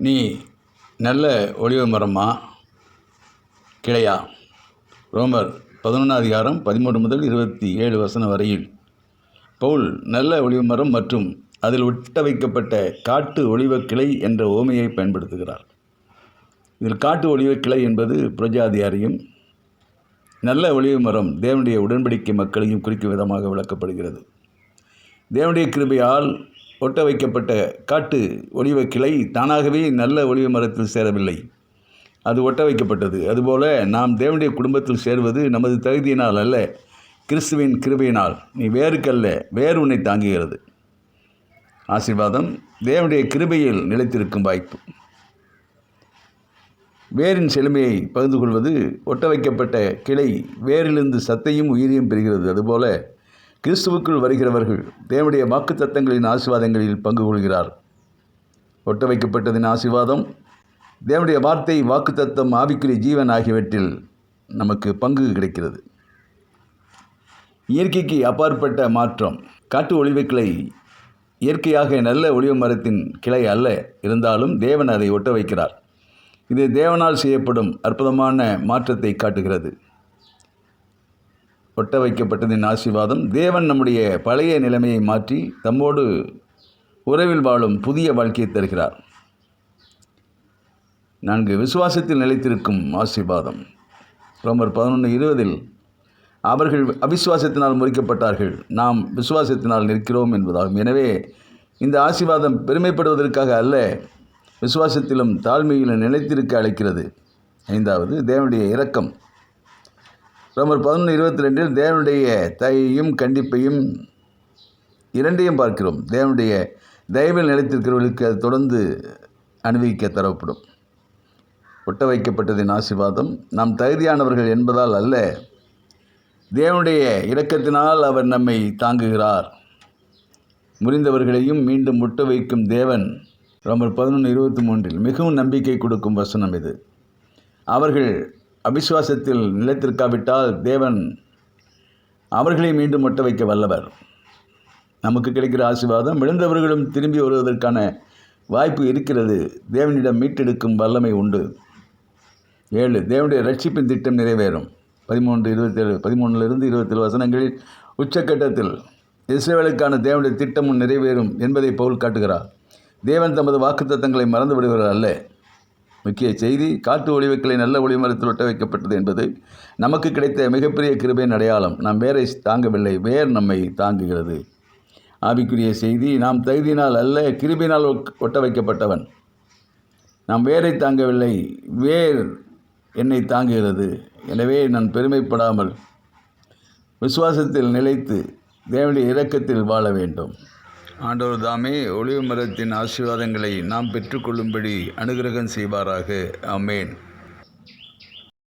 நீ நல்ல ஒலிவ மரமா கிளையா? ரோமர் 11 13 முதல் 27 வசனம் வரையில் பவுல் நல்ல ஒலிவ மரம் மற்றும் அதில் ஒட்ட வைக்கப்பட்ட காட்டு ஒலிவ கிளை என்ற உவமையை பயன்படுத்துகிறார். இதில் காட்டு ஒலிவ கிளை என்பது புரஜாதியாரையும், நல்ல ஒலிவ மரம் தேவனுடைய உடன்படிக்கை மக்களையும் குறிக்கும் விதமாக விளக்கப்படுகிறது. தேவனுடைய கிருபையால் ஒட்ட வைக்கப்பட்ட காட்டு ஒலிவ கிளை தானாகவே நல்ல ஒலிவ மரத்தில் சேரவில்லை, அது ஒட்ட வைக்கப்பட்டது. அதுபோல நாம் தேவனுடைய குடும்பத்தில் சேர்வது நமது தகுதியினால் அல்ல, கிறிஸ்துவின் கிருபையினால். நீ வேறுக்கல்ல, வேறு உன்னை தாங்குகிறது. ஆசீர்வாதம் தேவனுடைய கிருபையில் நிலைத்திருக்கும் வாய்ப்பு. வேரின் செழுமையை பகிர்ந்து கொள்வது. ஒட்ட வைக்கப்பட்ட கிளை வேரிலிருந்து சத்தையும் உயிரையும் பெறுகிறது. அதுபோல கிறிஸ்துவுக்குள் வருகிறவர்கள் தேவனுடைய வாக்குத்தத்தங்களின் ஆசீர்வாதங்களில் பங்கு கொள்கிறார். ஒட்ட வைக்கப்பட்டதின் ஆசீர்வாதம், தேவனுடைய வார்த்தை, வாக்குத்தத்தம், ஆவிக்குரிய ஜீவன் ஆகியவற்றில் நமக்கு பங்கு கிடைக்கிறது. இயற்கைக்கு அப்பாற்பட்ட மாற்றம். காட்டு ஒலிவ கிளை இயற்கையாக நல்ல ஒலிவ மரத்தின் கிளை அல்ல, இருந்தாலும் தேவன் அதை ஒட்ட வைக்கிறார். இது தேவனால் செய்யப்படும் அற்புதமான மாற்றத்தை காட்டுகிறது. ஒட்ட வைக்கப்பட்டதின் ஆசீர்வாதம், தேவன் நம்முடைய பழைய நிலைமையை மாற்றி தம்மோடு உறவில் வாழும் புதிய வாழ்க்கையை தருகிறார். 4 விசுவாசத்தில் நிலைத்திருக்கும் ஆசீர்வாதம். ரோமர் 11:20 அவர்கள் அவிசுவாசத்தினால் முறிக்கப்பட்டார்கள், நாம் விசுவாசத்தினால் நிற்கிறோம் என்பதாகும். எனவே இந்த ஆசீர்வாதம் பெருமைப்படுவதற்காக அல்ல, விசுவாசத்திலும் தாழ்மையிலும் நிலைத்திருக்க அழைக்கிறது. 5வது தேவனுடைய இரக்கம். ரோமர் 11:22 தேவனுடைய தயையும் கண்டிப்பையும் இரண்டையும் பார்க்கிறோம். தேவனுடைய தயவில் நிலைத்திருக்கிறவர்களுக்கு அது தொடர்ந்து அனுபவிக்க தரப்படும். ஒட்ட வைக்கப்பட்டதின் ஆசீர்வாதம் நாம் தகுதியானவர்கள் என்பதால் அல்ல, தேவனுடைய இரக்கத்தினால் அவர் நம்மை தாங்குகிறார். முறிந்தவர்களையும் மீண்டும் ஒட்ட வைக்கும் தேவன். ரோமர் 11:23 மிகவும் நம்பிக்கை கொடுக்கும் வசனம் இது. அவர்கள் அவிசுவாசத்தில் நிலைத்திருக்காவிட்டால் தேவன் அவர்களை மீண்டும் ஒட்ட வைக்க வல்லவர். நமக்கு கிடைக்கிற ஆசீர்வாதம், விழுந்தவர்களும் திரும்பி வருவதற்கான வாய்ப்பு இருக்கிறது. தேவனிடம் மீட்டெடுக்கும் வல்லமை உண்டு. 7 தேவனுடைய ரட்சிப்பின் திட்டம் நிறைவேறும். 13-27 வசனங்களில் உச்சக்கட்டத்தில் இஸ்ரவேலுக்கான தேவனுடைய திட்டமும் நிறைவேறும் என்பதை பவுல் காட்டுகிறார். தேவன் தமது வாக்குத்தத்தங்களை மறந்து விடுகிறார் அல்ல. முக்கிய செய்தி, காட்டு ஒலிவ கிளை நல்ல ஒலிவ மரத்தில் ஒட்ட வைக்கப்பட்டது என்பது நமக்கு கிடைத்த மிகப்பெரிய கிருபையின் அடையாளம். நாம் வேரை தாங்கவில்லை, வேர் நம்மை தாங்குகிறது. ஆவிக்குரிய செய்தி, நாம் தகுதியினால் அல்ல, கிருபையினால் ஒட்ட வைக்கப்பட்டவன். நாம் வேரை தாங்கவில்லை, வேர் என்னை தாங்குகிறது. எனவே நான் பெருமைப்படாமல் விசுவாசத்தில் நிலைத்து தேவனுடைய இரக்கத்தில் வாழ வேண்டும். ஆண்டவர் தாமே ஒலிவ மரத்தின் ஆசீர்வாதங்களை நாம் பெற்றுக்கொள்ளும்படி அனுக்கிரகம் செய்வாராக. ஆமென்.